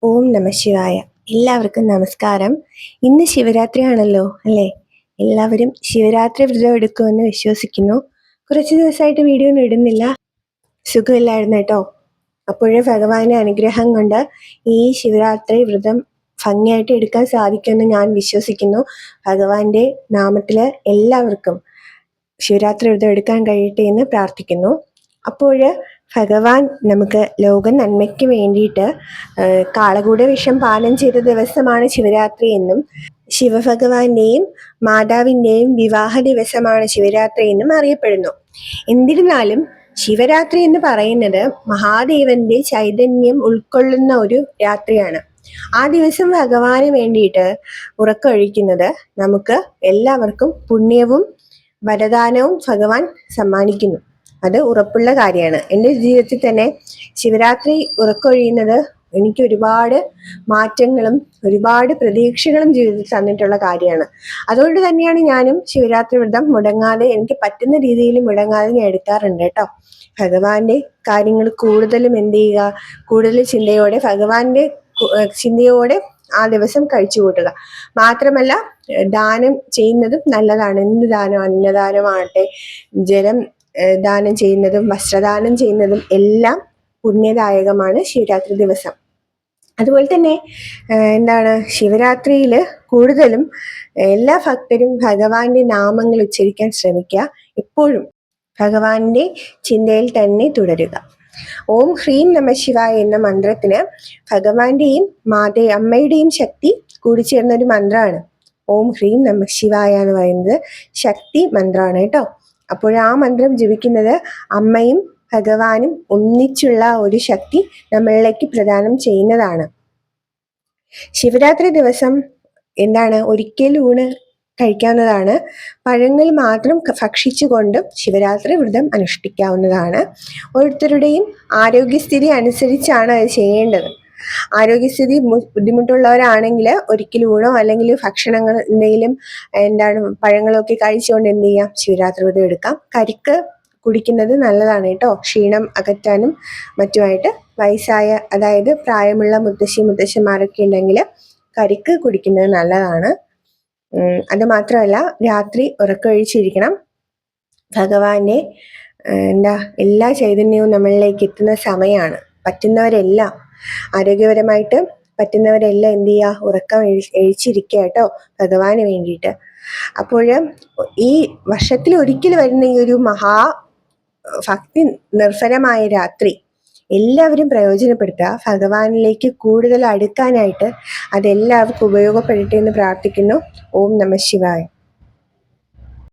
ഓം നമ ശിവായ. എല്ലാവർക്കും നമസ്കാരം. ഇന്ന് ശിവരാത്രിയാണല്ലോ അല്ലേ? എല്ലാവരും ശിവരാത്രി വ്രതം എടുക്കുമെന്ന് വിശ്വസിക്കുന്നു. കുറച്ച് ദിവസമായിട്ട് വീഡിയോ ഒന്നും ഇടുന്നില്ല, സുഖമില്ലായിരുന്നു കേട്ടോ. അപ്പോഴേ ഭഗവാന്റെ അനുഗ്രഹം കൊണ്ട് ഈ ശിവരാത്രി വ്രതം ഭംഗിയായിട്ട് എടുക്കാൻ സാധിക്കുമെന്ന് ഞാൻ വിശ്വസിക്കുന്നു. ഭഗവാന്റെ നാമത്തിൽ എല്ലാവർക്കും ശിവരാത്രി വ്രതം എടുക്കാൻ കഴിയട്ടെ എന്ന് പ്രാർത്ഥിക്കുന്നു. അപ്പോൾ ഭഗവാൻ നമുക്ക് ലോക നന്മയ്ക്ക് വേണ്ടിയിട്ട് കാളകൂട വിഷം പാനം ചെയ്ത ദിവസമാണ് ശിവരാത്രി എന്നും ശിവഭഗവാന്റെയും മാതാവിൻ്റെയും വിവാഹ ദിവസമാണ് ശിവരാത്രി എന്നും അറിയപ്പെടുന്നു. എന്നിരുന്നാലും ശിവരാത്രി എന്ന് പറയുന്നത് മഹാദേവന്റെ ചൈതന്യം ഉൾക്കൊള്ളുന്ന ഒരു രാത്രിയാണ്. ആ ദിവസം ഭഗവാന് വേണ്ടിയിട്ട് ഉറക്കമൊഴിക്കുന്നത് നമുക്ക് എല്ലാവർക്കും പുണ്യവും വരദാനവും ഭഗവാൻ സമ്മാനിക്കുന്നു. അത് ഉറപ്പുള്ള കാര്യമാണ്. എൻ്റെ ജീവിതത്തിൽ തന്നെ ശിവരാത്രി ഉറക്കമൊഴിയുന്നത് എനിക്ക് ഒരുപാട് മാറ്റങ്ങളും ഒരുപാട് പ്രതീക്ഷകളും ജീവിതത്തിൽ തന്നിട്ടുള്ള കാര്യമാണ്. അതുകൊണ്ട് തന്നെയാണ് ഞാനും ശിവരാത്രി വ്രതം മുടങ്ങാതെ, എനിക്ക് പറ്റുന്ന രീതിയിൽ മുടങ്ങാതെ ഞാൻ എടുക്കാറുണ്ട് കേട്ടോ. ഭഗവാന്റെ കാര്യങ്ങൾ കൂടുതലും എന്ത് ചെയ്യുക, കൂടുതൽ ചിന്തയോടെ ഭഗവാന്റെ ചിന്തയോടെ ആ ദിവസം കഴിച്ചു കൂട്ടുക. മാത്രമല്ല ദാനം ചെയ്യുന്നതും നല്ലതാണ്. എന്ത് ദാനം, അന്നദാനമാകട്ടെ, ജലം ദാനം ചെയ്യുന്നതും വസ്ത്രദാനം ചെയ്യുന്നതും എല്ലാം പുണ്യദായകമാണ് ശിവരാത്രി ദിവസം. അതുപോലെ തന്നെ ശിവരാത്രിയിൽ കൂടുതലും എല്ലാ ഭക്തരും ഭഗവാന്റെ നാമങ്ങൾ ഉച്ചരിക്കാൻ ശ്രമിക്കുക. എപ്പോഴും ഭഗവാന്റെ ചിന്തയിൽ തന്നെ തുടരുക. ഓം ഹ്രീം നമ ശിവായ എന്ന മന്ത്രത്തിന് ഭഗവാന്റെയും അമ്മയുടെയും ശക്തി കൂടിച്ചേർന്ന ഒരു മന്ത്രമാണ്. ഓം ഹ്രീം നമ ശിവായ എന്ന് പറയുന്നത് ശക്തി മന്ത്രമാണ് കേട്ടോ. അപ്പോൾ ആ മന്ത്രം ജപിക്കുന്നത് അമ്മയും ഭഗവാനും ഒന്നിച്ചുള്ള ഒരു ശക്തി നമ്മളിലേക്ക് പ്രദാനം ചെയ്യുന്നതാണ്. ശിവരാത്രി ദിവസം ഒരിക്കൽ ഊണ് കഴിക്കാവുന്നതാണ്. പഴങ്ങൾ മാത്രം ഭക്ഷിച്ചുകൊണ്ടും ശിവരാത്രി വ്രതം അനുഷ്ഠിക്കാവുന്നതാണ്. ഓരോരുത്തരുടെയും ആരോഗ്യസ്ഥിതി അനുസരിച്ചാണ് അത് ചെയ്യേണ്ടത്. ആരോഗ്യസ്ഥിതി ബുദ്ധിമുട്ടുള്ളവരാണെങ്കിൽ ഒരിക്കൽ ഊണോ അല്ലെങ്കിൽ ഭക്ഷണങ്ങൾ എന്തെങ്കിലും പഴങ്ങളൊക്കെ കഴിച്ചുകൊണ്ട് എന്ത് ചെയ്യാം, ശിവരാത്രി വ്രതം എടുക്കാം. കരിക്ക് കുടിക്കുന്നത് നല്ലതാണ് കേട്ടോ, ക്ഷീണം അകറ്റാനും മറ്റുമായിട്ട്. വയസ്സായ, അതായത് പ്രായമുള്ള മുത്തശ്ശന്മാരൊക്കെ ഉണ്ടെങ്കിൽ കരിക്ക് കുടിക്കുന്നത് നല്ലതാണ്. അത് മാത്രമല്ല രാത്രി ഉറക്കമൊഴിച്ചിരിക്കണം. ഭഗവാന്റെ എല്ലാ ചൈതന്യവും നമ്മളിലേക്ക് എത്തുന്ന സമയമാണ്. പറ്റുന്നവരെല്ലാം ആരോഗ്യപരമായിട്ട് പറ്റുന്നവരെല്ലാം എന്ത് ചെയ്യുക, ഉറക്കം എഴിച്ചിരിക്കുക കേട്ടോ ഭഗവാന് വേണ്ടിയിട്ട്. അപ്പോൾ ഈ വർഷത്തിൽ ഒരിക്കൽ വരുന്ന ഈ ഒരു ഭക്തി നിർഭരമായ രാത്രി എല്ലാവരും പ്രയോജനപ്പെടുത്തുക. ഭഗവാനിലേക്ക് കൂടുതൽ അടുക്കാനായിട്ട് അതെല്ലാവർക്കും ഉപയോഗപ്പെടട്ടെ എന്ന് പ്രാർത്ഥിക്കുന്നു. ഓം നമ ശിവായ.